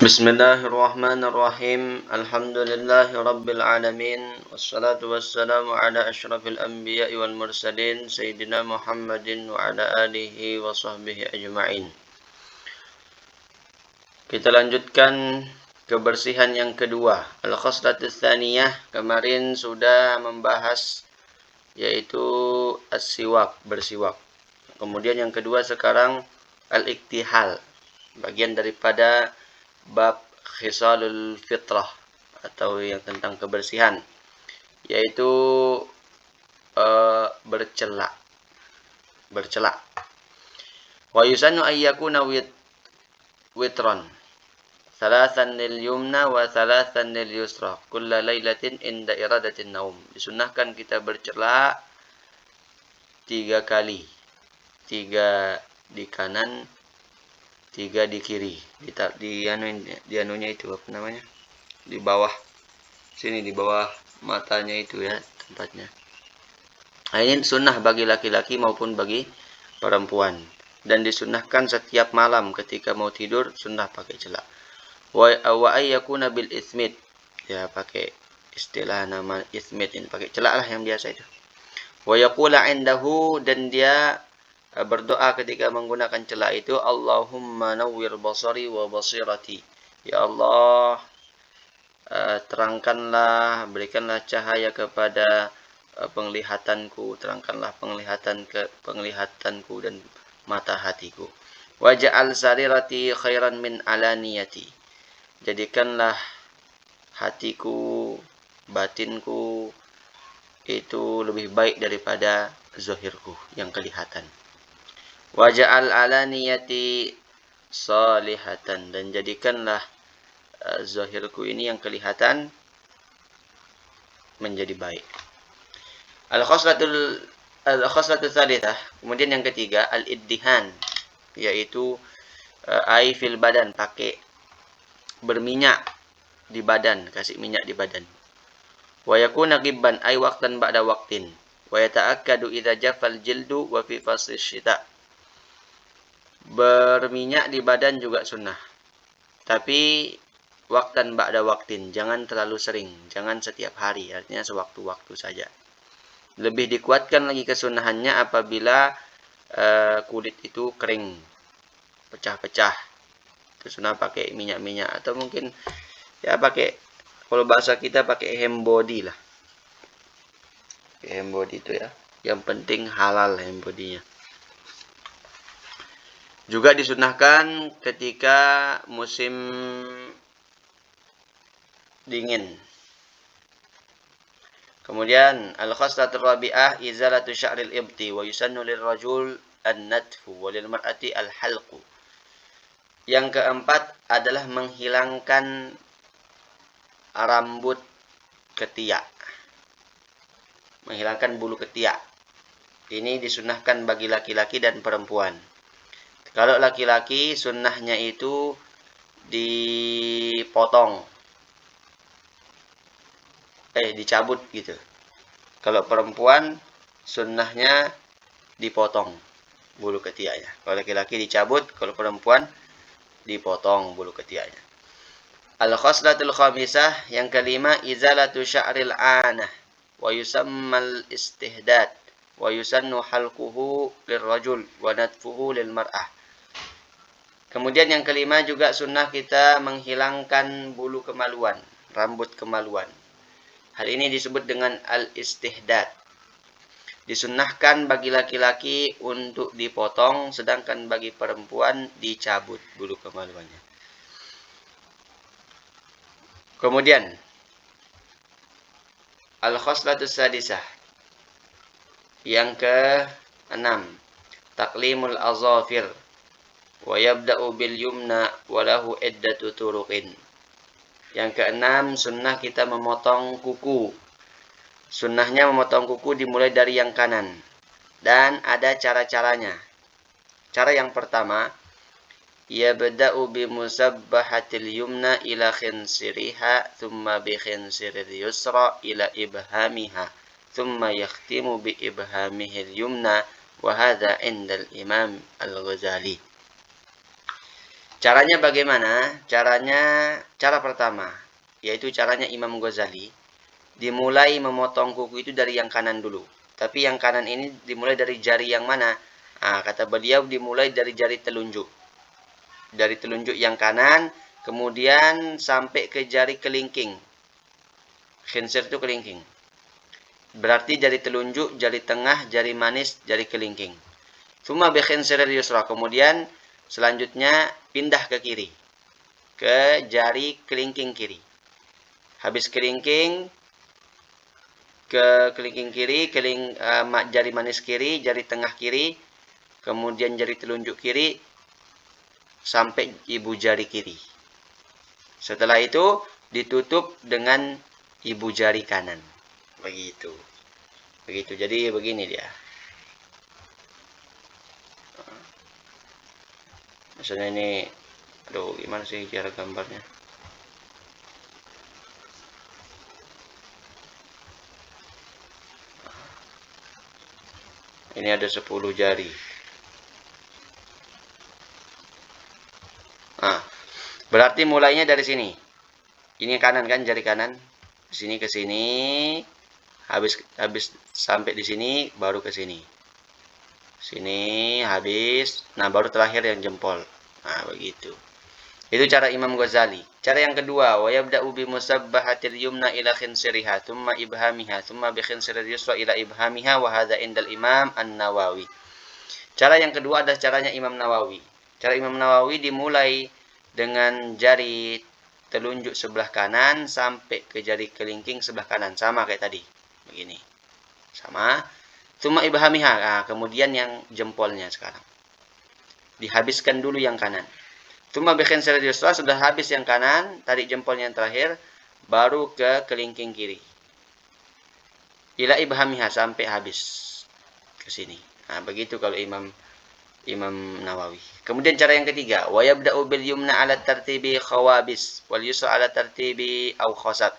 Bismillahirrahmanirrahim. Alhamdulillahirabbil alamin. Wassalatu wassalamu ala asyrafil anbiya'i wal mursalin sayyidina Muhammadin wa ala alihi wa sahbihi ajma'in. Kita lanjutkan kebersihan yang kedua. Al-khaslatus tsaniyah, kemarin sudah membahas yaitu as-siwak, bersiwak. Kemudian yang kedua sekarang al-iktihal, bagian daripada bab khisalul fitrah atau yang tentang kebersihan, yaitu bercela. Wa yusannu ayyakuna witron thalathan lil yumna wa thalathan lil yusra kulla lailatin inda iradatin naum. Disunnahkan kita bercela 3 kali. 3 di kanan, 3 di kiri. Di anunya itu apa namanya? Di bawah sini, di bawah matanya itu ya tempatnya. Nah, ini sunnah bagi laki-laki maupun bagi perempuan, dan disunnahkan setiap malam ketika mau tidur sunnah pakai celak. Wa ayyakuna bil ismit, ya pakai istilah nama ismit ini, pakai celak lah yang biasa itu. Wa yaqula indahu, dan dia berdoa ketika menggunakan celak itu, Allahumma nawwir basari wa basirati. Ya Allah, terangkanlah, berikanlah cahaya kepada penglihatanku, terangkanlah penglihatanku dan mata hatiku. Waj'al sarirati khairan min alaniyati. Jadikanlah hatiku, batinku itu lebih baik daripada zahirku yang kelihatan. Waj'al alaniyati salihatan, dan jadikanlah zahirku ini yang kelihatan menjadi baik. Al-khoslatul tsalitsah, kemudian yang ketiga al-iddihan, yaitu fil badan, pakai berminyak di badan, kasih minyak di badan. Wa yakuna qibban ay waqtan ba'da waqtin wa yata'akkadu idza jaffal jildu wa fi fasl syita. Berminyak di badan juga sunnah, tapi waqtan ba'da waqtin, jangan terlalu sering, jangan setiap hari, artinya sewaktu-waktu saja. Lebih dikuatkan lagi kesunahannya apabila kulit itu kering, pecah-pecah. Itu sunnah pakai minyak-minyak, atau mungkin ya pakai, kalau bahasa kita pakai hem body lah. Hem body itu ya, yang penting halal hem bodinya. Juga disunahkan ketika musim dingin. Kemudian al-khoslatur rabi'ah izalatu sya'ril ibti wa yusannu lirrajul an-natfu wa lil mar'ati al-halqu. Yang keempat adalah menghilangkan rambut ketiak. Menghilangkan bulu ketiak. Ini disunahkan bagi laki-laki dan perempuan. Kalau laki-laki sunnahnya itu dipotong, dicabut gitu. Kalau perempuan sunnahnya dipotong bulu ketiaknya. Kalau laki-laki dicabut, kalau perempuan dipotong bulu ketiaknya. Al-khoslatul khamisah, yang kelima izalatu sya'ril anah wa yusammal istihdad wa yusannu halquhu lirrajul wa natfuhu lil mar'ah. Kemudian yang kelima juga sunnah kita menghilangkan bulu kemaluan, rambut kemaluan. Hal ini disebut dengan al-istihdad. Disunnahkan bagi laki-laki untuk dipotong, sedangkan bagi perempuan dicabut bulu kemaluannya. Kemudian al-khoslatus sadisah, yang ke-6, taqlimul azafir wa yabda'u bil yumna wa lahu iddatu turuqin. Yang ke-6, sunnah kita memotong kuku. Sunnahnya memotong kuku dimulai dari yang kanan, dan ada cara-caranya. Cara yang pertama, yabda'u bi musabbahatil yumna ila khinsiriha thumma bi khinsiril yusra ila ibhamiha thumma yakhtimu bi ibhamihil yumna wa hadha indal imam al-Ghazali. Caranya bagaimana? Cara pertama, yaitu caranya Imam Ghazali, dimulai memotong kuku itu dari yang kanan dulu. Tapi yang kanan ini dimulai dari jari yang mana? Kata beliau dimulai dari jari telunjuk. Dari telunjuk yang kanan, kemudian sampai ke jari kelingking. Khinsir itu kelingking. Berarti jari telunjuk, jari tengah, jari manis, jari kelingking. Tsumma bi khinsiril yusra. Kemudian selanjutnya pindah ke kiri. Ke jari kelingking kiri. Habis kelingking, ke kelingking kiri, jari manis kiri, jari tengah kiri, kemudian jari telunjuk kiri, sampai ibu jari kiri. Setelah itu ditutup dengan ibu jari kanan. Begitu. Begitu. Jadi begini dia. Misalnya ini, aduh gimana sih cara gambarnya? Ini ada 10 jari. Berarti mulainya dari sini. Ini kanan kan, jari kanan. Sini ke sini. Habis sampai di sini baru ke sini. Sini habis. Nah, baru terakhir yang jempol. Nah, begitu. Itu cara Imam Ghazali. Cara yang kedua, wa yabda'u bi musabbahatil yumna ila khinsiriha, thumma ibhamiha, thumma bi khinsiril yusra ila ibhamiha, wa hadza indal Imam An-Nawawi. Cara yang kedua adalah caranya Imam Nawawi. Cara Imam Nawawi dimulai dengan jari telunjuk sebelah kanan sampai ke jari kelingking sebelah kanan, sama kayak tadi. Begini. Sama. Thumma ibhamiha. Nah, kemudian yang jempolnya sekarang. Dihabiskan dulu yang kanan. Tsumma bi khinsiril yusra, sudah habis yang kanan, tarik jempolnya yang terakhir, baru ke kelingking kiri. Ila ibhamiha, sampai habis ke sini. Nah, begitu kalau Imam Nawawi. Kemudian cara yang ketiga, wa yabda'u bil yumna ala tartibi khawabis wal yusra ala tartibi au khosat.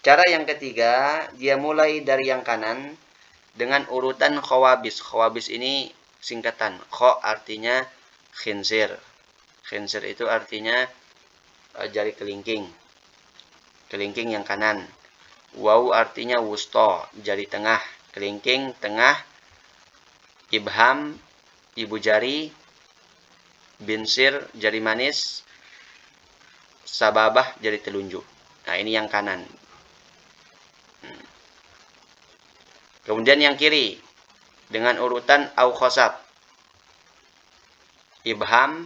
Cara yang ketiga, dia mulai dari yang kanan dengan urutan khawabis. Khawabis ini singkatan. Kho artinya khinsir. Khinsir itu artinya jari kelingking. Kelingking yang kanan. Waw artinya wusto, jari tengah. Kelingking tengah. Ibham, ibu jari. Binsir, jari manis. Sababah, jari telunjuk. Nah, ini yang kanan. Kemudian yang kiri. Dengan urutan au khosab. Ibham,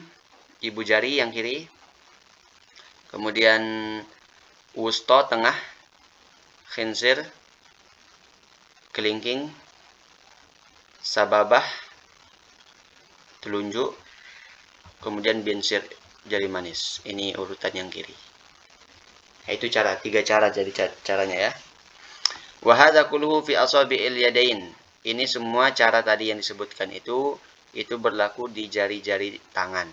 ibu jari yang kiri. Kemudian wusto tengah. Khinsir, kelingking. Sababah, telunjuk. Kemudian binsir, jari manis. Ini urutan yang kiri. Nah, itu tiga cara jadi caranya ya. Wa hadza kulluhu fi asabi'il yadain. Ini semua cara tadi yang disebutkan itu berlaku di jari-jari tangan.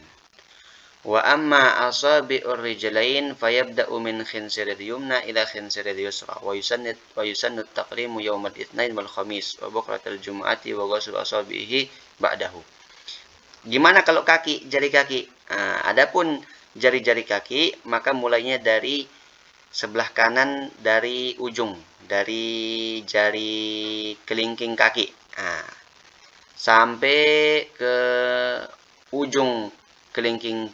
Wa amma asabi'ur rijlain fayabda'u min khinsiril yumna ila khinsiril yusra wa yusannu taqlimu yaumal itsnain wal khamis wa bukratal jumu'ati wa ghusl asabihi ba'dahu. Gimana kalau kaki, jari kaki? Adapun jari-jari kaki maka mulainya dari sebelah kanan, dari ujung, dari jari kelingking kaki. Sampai ke ujung kelingking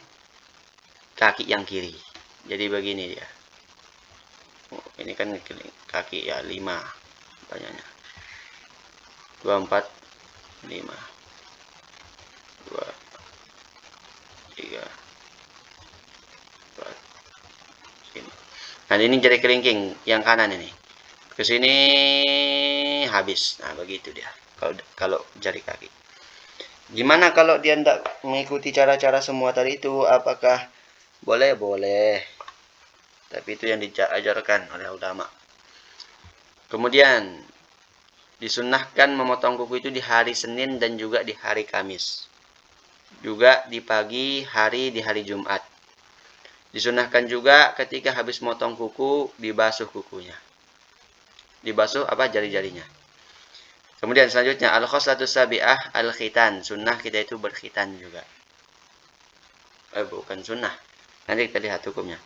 kaki yang kiri. Jadi begini dia. Ini kan kaki ya 5 banyaknya. 2, 4, 5. 2, 3, 4, 5. Nah, ini jari kelingking yang kanan ini. Ke sini habis. Nah, begitu dia. Kalau jari kaki. Gimana kalau dia tidak mengikuti cara-cara semua tadi itu? Apakah boleh? Boleh. Tapi itu yang diajarkan oleh ulama. Kemudian disunnahkan memotong kuku itu di hari Senin dan juga di hari Kamis. Juga di pagi hari di hari Jumat. Disunnahkan juga ketika habis motong kuku dibasuh kukunya. Dibasuh jari-jarinya. Kemudian selanjutnya al-khoslatus sabi'ah al-khitan. Sunnah kita itu berkhitan juga. bukan sunnah. Nanti kita lihat hukumnya.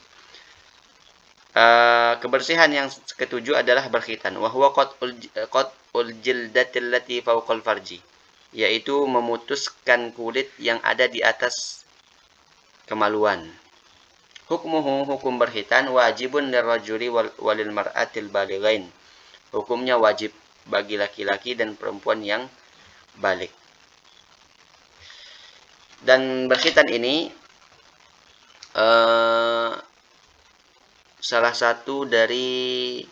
Kebersihan yang ketujuh adalah berkhitan. Wa huwa qat'ul jildatil lati fawqal farji, yaitu memutuskan kulit yang ada di atas kemaluan. Hukmuhu, hukum berkhitan, wajibun lirrajuli walil mar'atil balighain. Hukumnya wajib bagi laki-laki dan perempuan yang balik. Dan berkhitan ini salah satu dari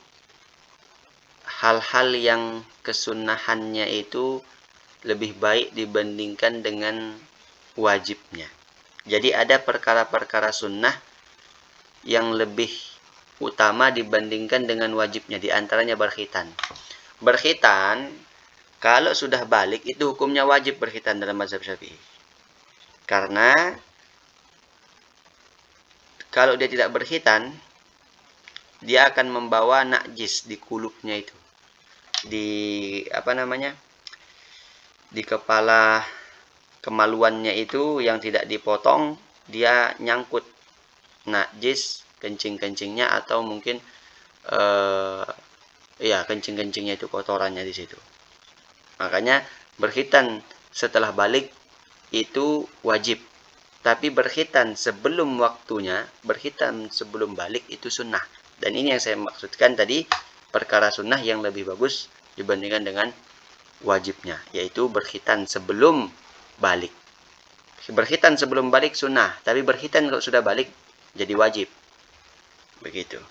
hal-hal yang kesunahannya itu lebih baik dibandingkan dengan wajibnya. Jadi ada perkara-perkara sunnah yang lebih utama dibandingkan dengan wajibnya, di antaranya berkhitan. Berkhitan, kalau sudah balik itu hukumnya wajib berkhitan dalam mazhab Syafi'i. Karena kalau dia tidak berkhitan, dia akan membawa najis di kulupnya itu. Di di kepala kemaluannya itu yang tidak dipotong, dia nyangkut najis kencing-kencingnya, atau mungkin kencing-kencingnya itu kotorannya di situ. Makanya berkhitan setelah balik itu wajib. Tapi berkhitan sebelum waktunya, berkhitan sebelum balik itu sunnah. Dan ini yang saya maksudkan tadi, perkara sunnah yang lebih bagus dibandingkan dengan wajibnya, yaitu berkhitan sebelum balik. Berkhitan sebelum balik sunnah, tapi berkhitan kalau sudah balik jadi wajib. Begitu.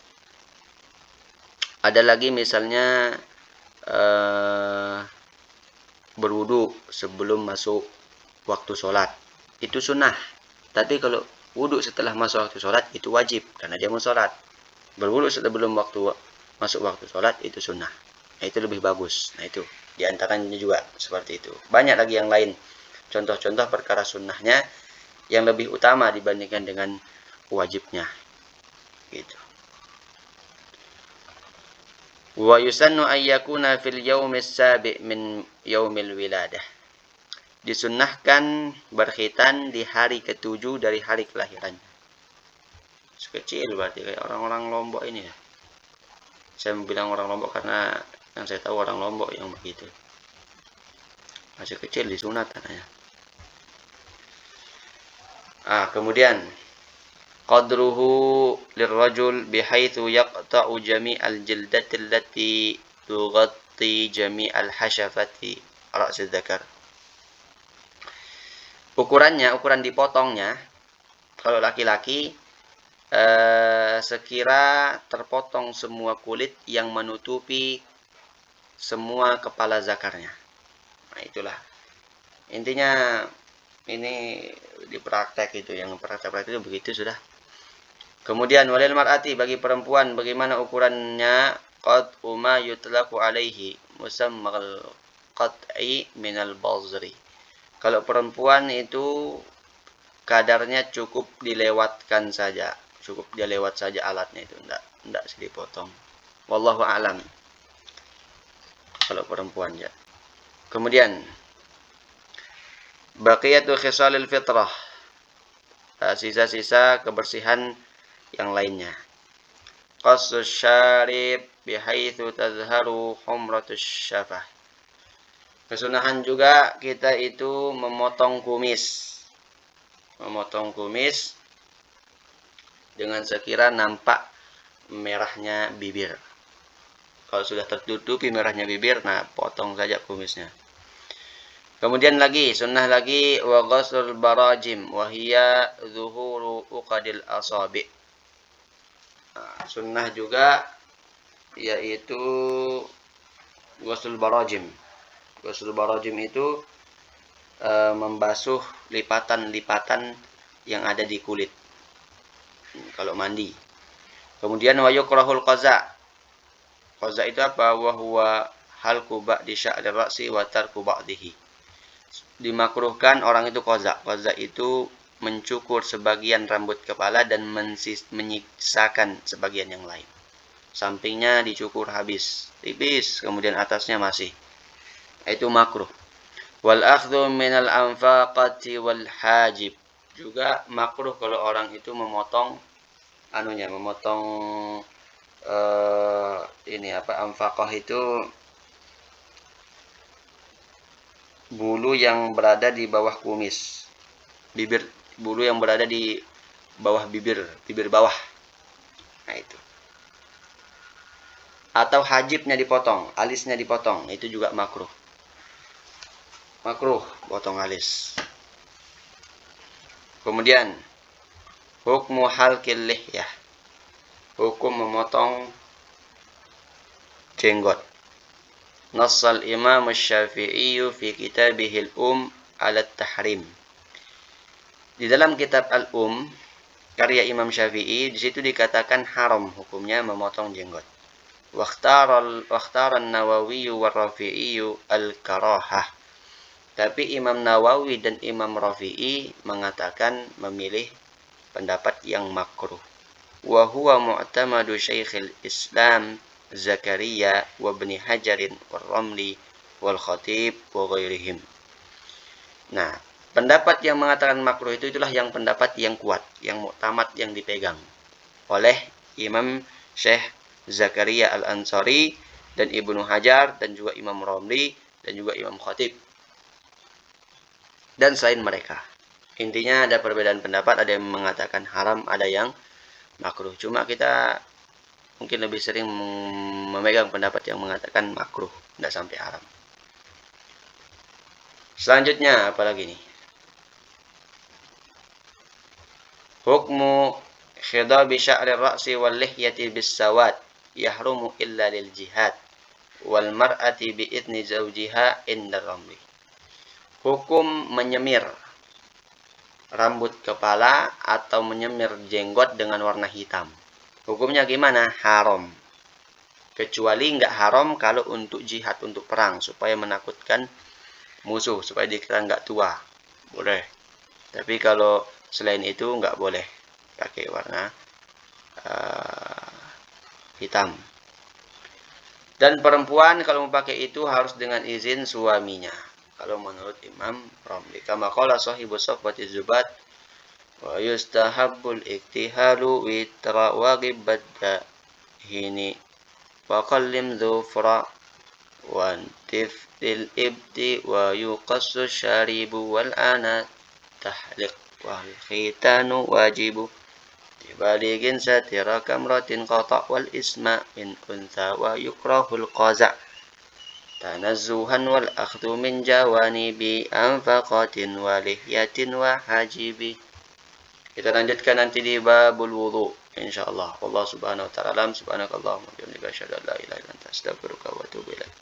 Ada lagi misalnya berwudu sebelum masuk waktu sholat, itu sunnah. Tapi kalau wudu setelah masuk waktu sholat itu wajib, karena dia mau sholat. Berwudu sebelum masuk waktu sholat itu sunnah. Nah, itu lebih bagus. Nah, itu diantaranya juga seperti itu. Banyak lagi yang lain, contoh-contoh perkara sunnahnya yang lebih utama dibandingkan dengan wajibnya. Gitu. Wa yusannu ayyakuna fil yaumis sabi' min yaumil wiladah. Disunnahkan berkhitan di hari ketujuh dari hari kelahirannya. Sekecil berarti kayak orang-orang Lombok ini ya. Saya bilang orang Lombok karena yang saya tahu orang Lombok yang begitu. Masih kecil disunat katanya. Kemudian qadruhu lirrajul bihaitsu yaqta'u jami'al jildati allati tughatti jami'al hashafati ra'si dzakar. Ukuran dipotongnya kalau laki-laki sekira terpotong semua kulit yang menutupi semua kepala zakarnya. Nah, itulah intinya. Ini di praktek itu, yang praktek itu begitu sudah. Kemudian walil mar'ati, bagi perempuan bagaimana ukurannya? Qad uma yutlaqu alaihi musammal qat'i minal bazri. Kalau perempuan itu kadarnya cukup dilewatkan saja, cukup dia lewat saja alatnya itu, enggak dipotong. Wallahu a'lam. Kalau perempuan ya. Kemudian baqiyatu khisalil fitrah, sisa-sisa kebersihan yang lainnya. Qassus syarib bihaitsu tazharu humratus syafah. Kesunahan juga kita itu memotong kumis. Memotong kumis dengan sekira nampak merahnya bibir. Kalau sudah tertutupi merahnya bibir, nah potong saja kumisnya. Kemudian lagi, sunnah lagi, wa ghaslul barajim wa hiya zuhuru uqadil asabi'. Sunnah juga yaitu ghaslul barajim. Ghaslul barajim itu membasuh lipatan-lipatan yang ada di kulit kalau mandi. Kemudian wa yukrahul qaza. Qaza itu apa? Wa huwa halqu ba'di sya'ri ra'si wa tarku ba'dihi. Dimakruhkan orang itu qaza. Qaza itu mencukur sebagian rambut kepala dan menyisakan sebagian yang lain. Sampingnya dicukur habis, tipis, kemudian atasnya masih. Itu makruh. Wal akhdhu minal anfaqati wal hajib. Juga makruh kalau orang itu memotong memotong amfaqah itu bulu yang berada di bawah kumis. Bulu yang berada di bawah bibir bawah. Nah itu. Atau hajibnya dipotong, alisnya dipotong, itu juga makruh. Makruh potong alis. Kemudian hukmu halqil lihyah. Hukum memotong jenggot. Nassal Imam Syafi'i fi kitabihil ala tahrim. Di dalam kitab Al-Um karya Imam Syafi'i, di situ dikatakan haram hukumnya memotong jenggot. Wakhtara an-Nawawi wa Rafi'i al-karahah. Tapi Imam Nawawi dan Imam Rafi'i mengatakan memilih pendapat yang makruh. Wa huwa mu'tamadu Syekhul Islam Zakaria wa Ibnu Hajarin wa Ramli wal Khatib wa ghairihim. Nah, pendapat yang mengatakan makruh itulah yang pendapat yang kuat, yang muktamad, yang dipegang oleh Imam Syekh Zakaria Al-Ansari dan Ibnu Hajar dan juga Imam Ramli dan juga Imam Khatib dan selain mereka. Intinya ada perbedaan pendapat, ada yang mengatakan haram, ada yang makruh. Cuma kita mungkin lebih sering memegang pendapat yang mengatakan makruh, tidak sampai haram. Selanjutnya apalagi nih? Hukmu khidabi sya'ri ra'si wal lihyati bis sawad yahrumu illa lil jihad wal mar'ati bi idni zawjiha inda ramli. Hukum menyemir rambut kepala atau menyemir jenggot dengan warna hitam. Hukumnya gimana? Haram. Kecuali nggak haram kalau untuk jihad, untuk perang, supaya menakutkan musuh, supaya dikira nggak tua. Boleh. Tapi kalau selain itu nggak boleh pakai warna hitam. Dan perempuan kalau mau pakai itu harus dengan izin suaminya. Kalau menurut Imam Ramli, kama qala sahibu Safwati Zubat, wa yustahabbul iktihalu witra wa ghibadda hini wa qallim dhufra wa tiftil ibti wa yuqassu syaribu wal ana tahliq wal khitanu wajibu tibaligin satira kamratin qata wal isma min untha wa yukrahul qaza' tanazzuhan wal akhdhu min jawanibi anfaqatin wa lihyatin wa hajibi. Kita lanjutkan nanti di babul wudu insyaallah. Allah subhanahu wa ta'ala alam. Subhanakallahumma wa bihamdika asyhadu an la ilaha illa anta astaghfiruka wa atubu ilaik.